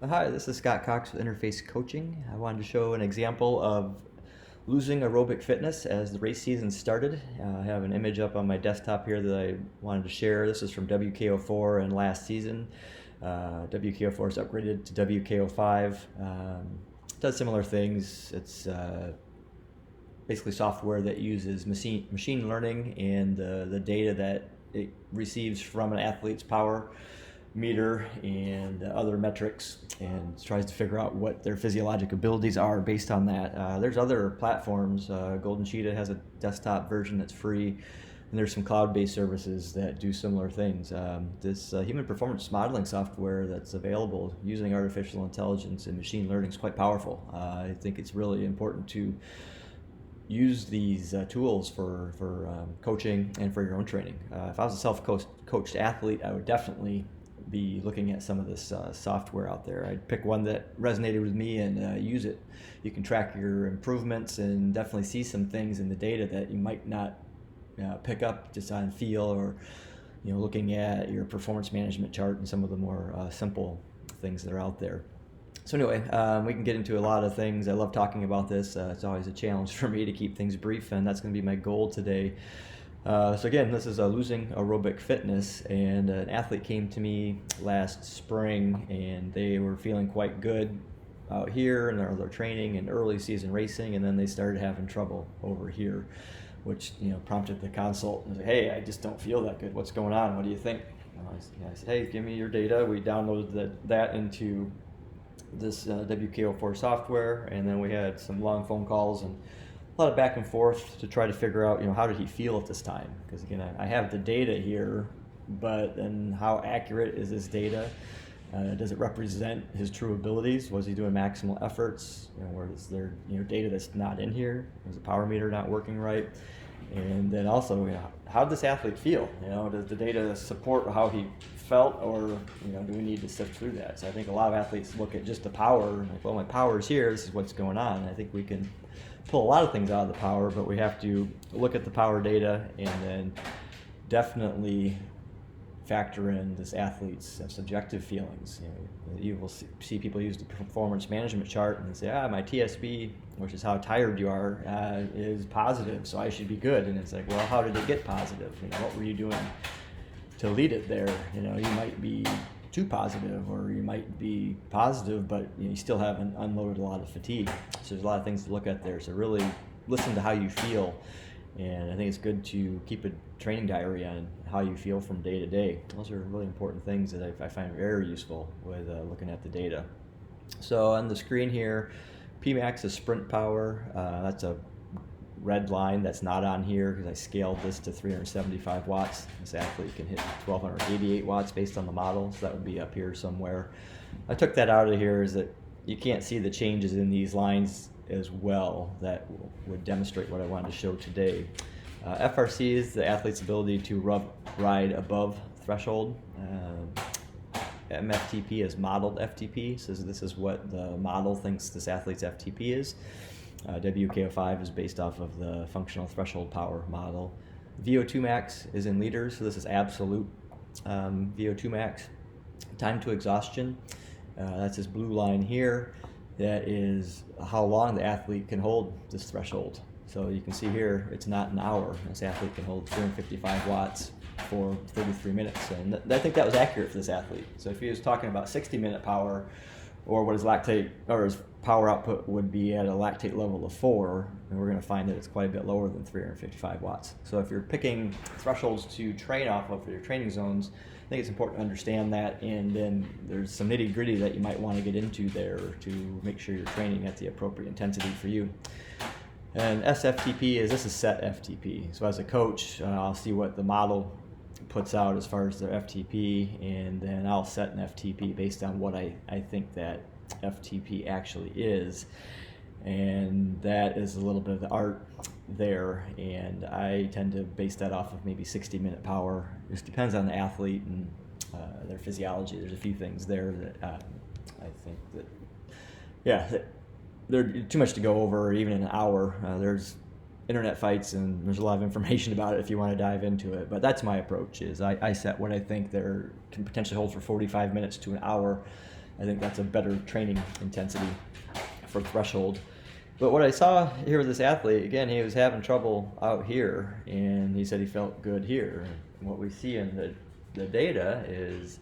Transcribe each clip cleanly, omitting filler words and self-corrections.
Hi, this is Scott Cox with Interface Coaching. I wanted to show an example of losing aerobic fitness as the race season started. I have an image up on my desktop here that I wanted to share. This is from WKO4 and last season. WKO4 is upgraded to WKO5. Does similar things. It's basically software that uses machine learning and the data that it receives from an athlete's power meter and other metrics, and tries to figure out what their physiologic abilities are based on that. There's other platforms. Golden Cheetah has a desktop version that's free, and there's some cloud-based services that do similar things. This human performance modeling software that's available using artificial intelligence and machine learning is quite powerful. I think it's really important to use these tools for coaching and for your own training. If I was a self-coached athlete, I would definitely be looking at some of this software out there. I'd pick one that resonated with me and use it. You can track your improvements and definitely see some things in the data that you might not pick up just on feel, or looking at your performance management chart and some of the more simple things that are out there. So anyway, we can get into a lot of things. I love talking about this. It's always a challenge for me to keep things brief, and that's going to be my goal today. So again, this is losing aerobic fitness, and an athlete came to me last spring, and they were feeling quite good out here in their training and early season racing, and then they started having trouble over here, which prompted the consult. And I said, hey, I just don't feel that good. What's going on? What do you think? I said, hey, give me your data. We downloaded that into this WKO4 software, and then we had some long phone calls and a lot of back and forth to try to figure out, how did he feel at this time? Because again, I have the data here, but then how accurate is this data? Does it represent his true abilities? Was he doing maximal efforts? Or is there data that's not in here? Is the power meter not working right? And then also, how did this athlete feel? Does the data support how he felt, or do we need to sift through that? So I think a lot of athletes look at just the power, like, well, my power is here. This is what's going on. And I think we can pull a lot of things out of the power, but we have to look at the power data and then definitely factor in this athlete's subjective feelings. You will see people use the performance management chart and say, my TSB, which is how tired you are, is positive, so I should be good. And it's like, well, how did it get positive? What were you doing to lead it there? You might be too positive, or you might be positive, but you still haven't unloaded a lot of fatigue. So there's a lot of things to look at there. So really listen to how you feel, and I think it's good to keep a training diary on how you feel from day to day. Those are really important things that I find very useful with looking at the data. So on the screen here, Pmax is sprint power. That's a red line that's not on here because I scaled this to 375 watts. This athlete can hit 1288 watts based on the model, so that would be up here somewhere. I took that out of here is that you can't see the changes in these lines as well that would demonstrate what I wanted to show today. FRC is the athlete's ability to ride above threshold. MFTP is modeled FTP, so this is what the model thinks this athlete's FTP is. WKO5 is based off of the functional threshold power model. VO2 max is in liters, so this is absolute VO2 max. Time to exhaustion, that's this blue line here. That is how long the athlete can hold this threshold. So you can see here, it's not an hour. This athlete can hold 355 watts for 33 minutes. And I think that was accurate for this athlete. So if he was talking about 60-minute power, or what his lactate or his power output would be at a lactate level of 4, and we're going to find that it's quite a bit lower than 355 watts. So if you're picking thresholds to train off of for your training zones, I think it's important to understand that, and then there's some nitty-gritty that you might want to get into there to make sure you're training at the appropriate intensity for you. And SFTP this is set FTP. So as a coach, I'll see what the model puts out as far as their FTP, and then I'll set an FTP based on what I think that FTP actually is, and that is a little bit of the art there, and I tend to base that off of maybe 60-minute power. It just depends on the athlete and their physiology. There's a few things there that I think that they're too much to go over even in an hour. There's internet fights, and there's a lot of information about it if you want to dive into it. But that's my approach, is I set what I think there can potentially hold for 45 minutes to an hour I think that's a better training intensity for threshold. But what I saw here with this athlete, again, he was having trouble out here, and he said he felt good here. And what we see in the data is,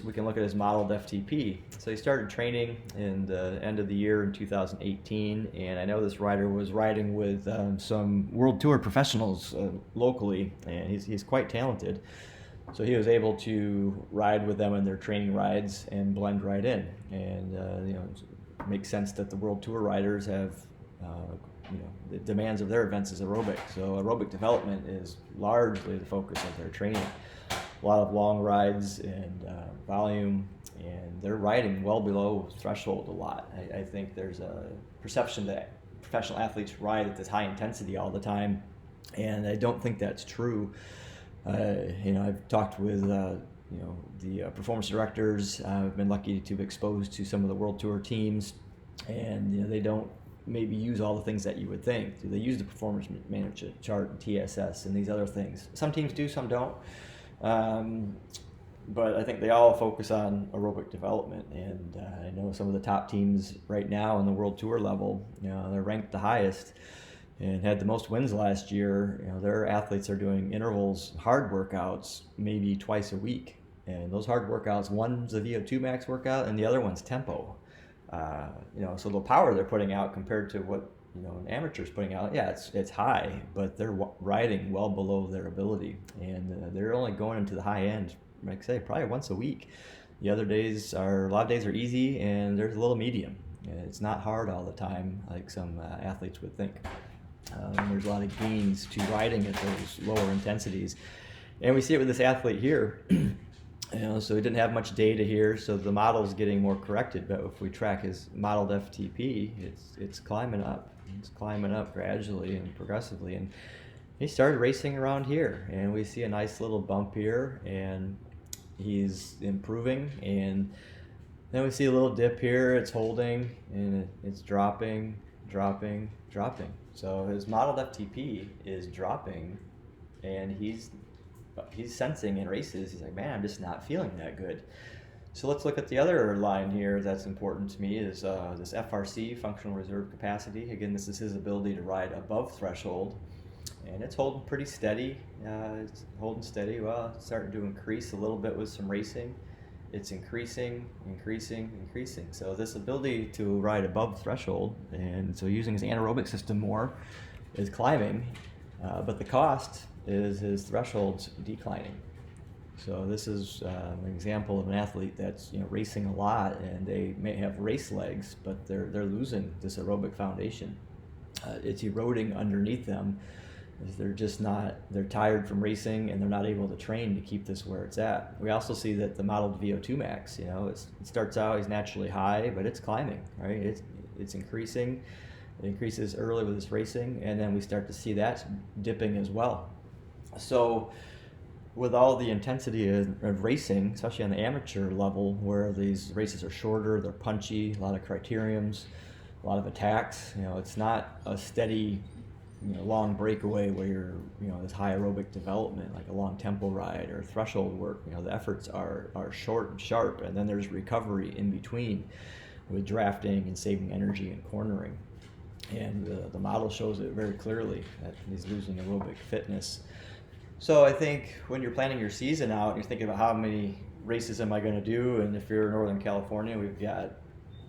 we can look at his modeled FTP. So he started training in the end of the year in 2018, and I know this rider was riding with some World Tour professionals locally, and he's quite talented. So he was able to ride with them in their training rides and blend right in. And it makes sense that the World Tour riders have the demands of their events is aerobic. So aerobic development is largely the focus of their training. A lot of long rides and volume, and they're riding well below threshold a lot. I think there's a perception that professional athletes ride at this high intensity all the time, and I don't think that's true. I've talked with the performance directors. I've been lucky to be exposed to some of the World Tour teams, and they don't maybe use all the things that you would think. They use the performance management chart and TSS and these other things. Some teams do, some don't. But I think they all focus on aerobic development, and I know some of the top teams right now on the World Tour level, they're ranked the highest and had the most wins last year. Their athletes are doing intervals, hard workouts, maybe twice a week. And those hard workouts, one's a VO2 max workout and the other one's tempo. So the power they're putting out compared to what an amateur's putting out, it's high, but they're riding well below their ability, and they're only going into the high end, like I say, probably once a week. The other days a lot of days are easy, and there's a little medium. It's not hard all the time like some athletes would think. There's a lot of gains to riding at those lower intensities, and we see it with this athlete here. So he didn't have much data here, so the model's getting more corrected. But if we track his modeled FTP, it's climbing up. It's climbing up gradually and progressively, and he started racing around here, and we see a nice little bump here, and he's improving. And then we see a little dip here. It's holding, and it's dropping. So his modeled FTP is dropping, and he's sensing in races, he's like, man, I'm just not feeling that good. So let's look at the other line here that's important to me is this FRC, functional reserve capacity. Again, this is his ability to ride above threshold, and it's holding pretty steady. It's holding steady. Well, it's starting to increase a little bit with some racing. It's increasing. So this ability to ride above threshold, and so using his anaerobic system more, is climbing, but the cost is his thresholds declining. So this is an example of an athlete that's racing a lot, and they may have race legs, but they're losing this aerobic foundation. It's eroding underneath them. They're tired from racing, and they're not able to train to keep this where it's at. We also see that the modeled VO2 max, it starts out, he's naturally high, but it's climbing, right? It's increasing. It increases early with this racing, and then we start to see that dipping as well. So with all the intensity of racing, especially on the amateur level, where these races are shorter, they're punchy, a lot of criteriums, a lot of attacks, it's not a steady long breakaway where you're this high aerobic development like a long tempo ride or threshold work. The efforts are short and sharp, and then there's recovery in between with drafting and saving energy and cornering. And the model shows it very clearly that he's losing aerobic fitness. So I think when you're planning your season out, you're thinking about how many races am I going to do, and if you're in Northern California, we've got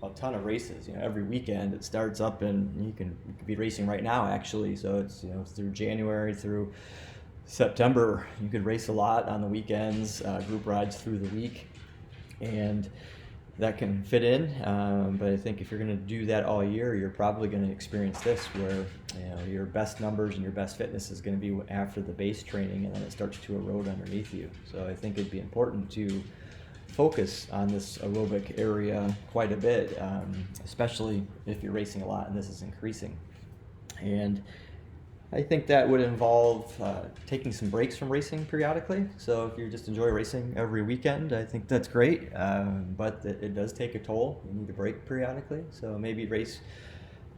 a ton of races. Every weekend it starts up, and you could be racing right now actually. So it's through January through September. You could race a lot on the weekends, group rides through the week, and that can fit in. But I think if you're going to do that all year, you're probably going to experience this, where your best numbers and your best fitness is going to be after the base training, and then it starts to erode underneath you. So I think it'd be important to focus on this aerobic area quite a bit, especially if you're racing a lot and this is increasing. And I think that would involve taking some breaks from racing periodically. So if you just enjoy racing every weekend, I think that's great, but it does take a toll. You need to break periodically. So maybe race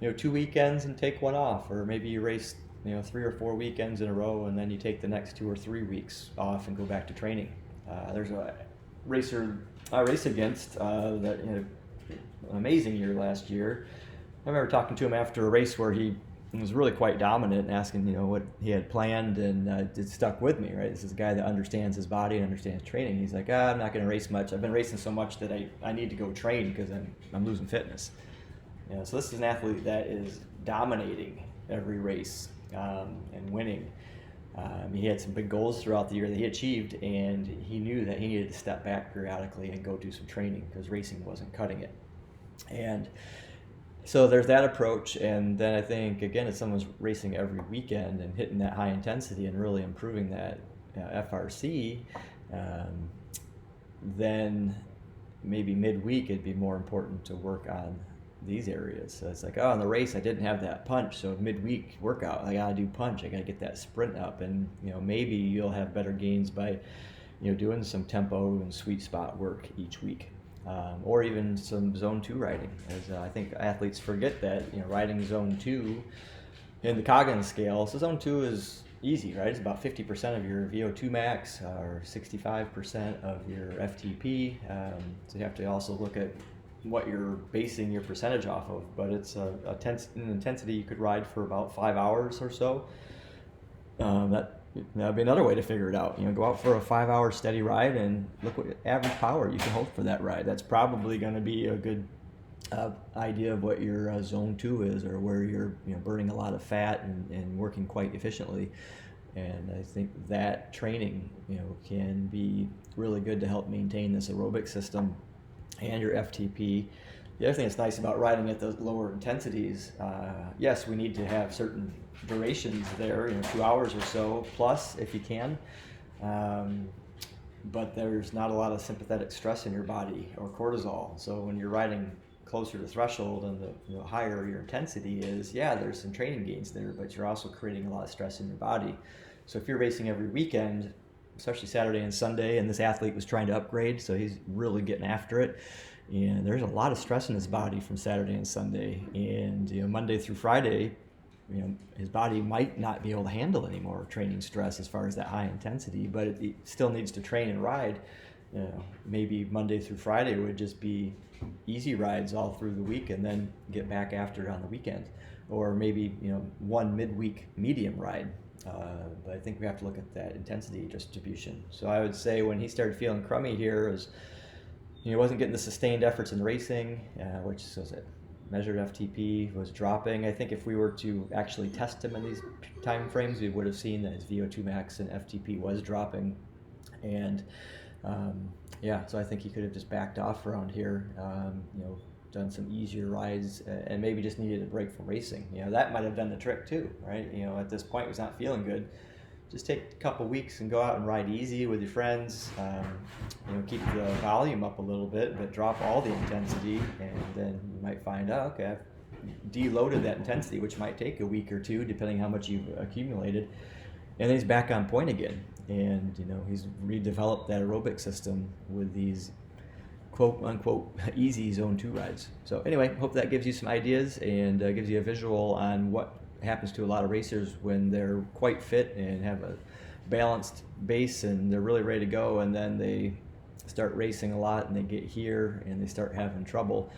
2 weekends and take one off, or maybe you race 3 or 4 weekends in a row, and then you take the next 2 or 3 weeks off and go back to training. There's a racer I race against that an amazing year last year. I remember talking to him after a race where he was really quite dominant and asking, what he had planned, and it stuck with me, right? This is a guy that understands his body and understands training. He's like, I'm not going to race much. I've been racing so much that I need to go train because I'm losing fitness. So this is an athlete that is dominating every race and winning. He had some big goals throughout the year that he achieved, and he knew that he needed to step back periodically and go do some training because racing wasn't cutting it. And so there's that approach, and then I think, again, if someone's racing every weekend and hitting that high intensity and really improving that FRC, then maybe midweek it'd be more important to work on these areas. So it's like, in the race I didn't have that punch, so midweek workout I gotta do punch, I gotta get that sprint up, and maybe you'll have better gains by doing some tempo and sweet spot work each week. Or even some zone 2 riding, as I think athletes forget that riding zone 2 in the Coggins scale. So zone 2 is easy, right? It's about 50% of your VO2 max or 65% of your FTP. So you have to also look at what you're basing your percentage off of, but it's an intensity you could ride for about 5 hours or so. That'd be another way to figure it out. Go out for a 5-hour steady ride and look what average power you can hold for that ride. That's probably going to be a good idea of what your zone 2 is, or where you're burning a lot of fat and working quite efficiently. And I think that training can be really good to help maintain this aerobic system and your FTP. The other thing that's nice about riding at those lower intensities, yes, we need to have certain durations there, 2 hours or so plus if you can, but there's not a lot of sympathetic stress in your body or cortisol. So when you're riding closer to threshold and the higher your intensity is, there's some training gains there, but you're also creating a lot of stress in your body. So if you're racing every weekend, especially Saturday and Sunday, and this athlete was trying to upgrade, so he's really getting after it, and there's a lot of stress in his body from Saturday and Sunday, and Monday through Friday, his body might not be able to handle any more training stress as far as that high intensity, but it still needs to train and ride. Maybe Monday through Friday would just be easy rides all through the week, and then get back after it on the weekend, or maybe one midweek medium ride. But I think we have to look at that intensity distribution. So I would say when he started feeling crummy here, is he wasn't getting the sustained efforts in racing, which says that measured FTP was dropping. I think if we were to actually test him in these time frames, we would have seen that his VO2 max and FTP was dropping. And so I think he could have just backed off around here, done some easier rides, and maybe just needed a break from racing. That might have done the trick too, right? At this point, he was not feeling good. Just take a couple weeks and go out and ride easy with your friends. Keep the volume up a little bit, but drop all the intensity, and then you might find out, okay, I've deloaded that intensity, which might take a week or two, depending how much you've accumulated, and then he's back on point again. And he's redeveloped that aerobic system with these quote unquote easy zone 2 rides. So anyway, hope that gives you some ideas and gives you a visual on what happens to a lot of racers when they're quite fit and have a balanced base and they're really ready to go, and then they start racing a lot and they get here and they start having trouble.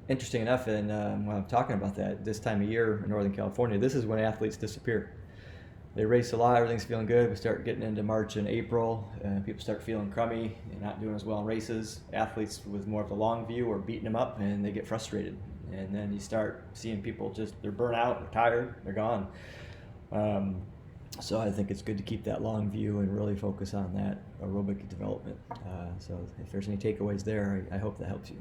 Interesting enough, and when I'm talking about that, this time of year in Northern California, this is when athletes disappear. They race a lot, everything's feeling good. We start getting into March and April, and people start feeling crummy and not doing as well in races. Athletes with more of the long view are beating them up, and they get frustrated. And then you start seeing people they're burnt out, they're tired, they're gone. So I think it's good to keep that long view and really focus on that aerobic development. So if there's any takeaways there, I hope that helps you.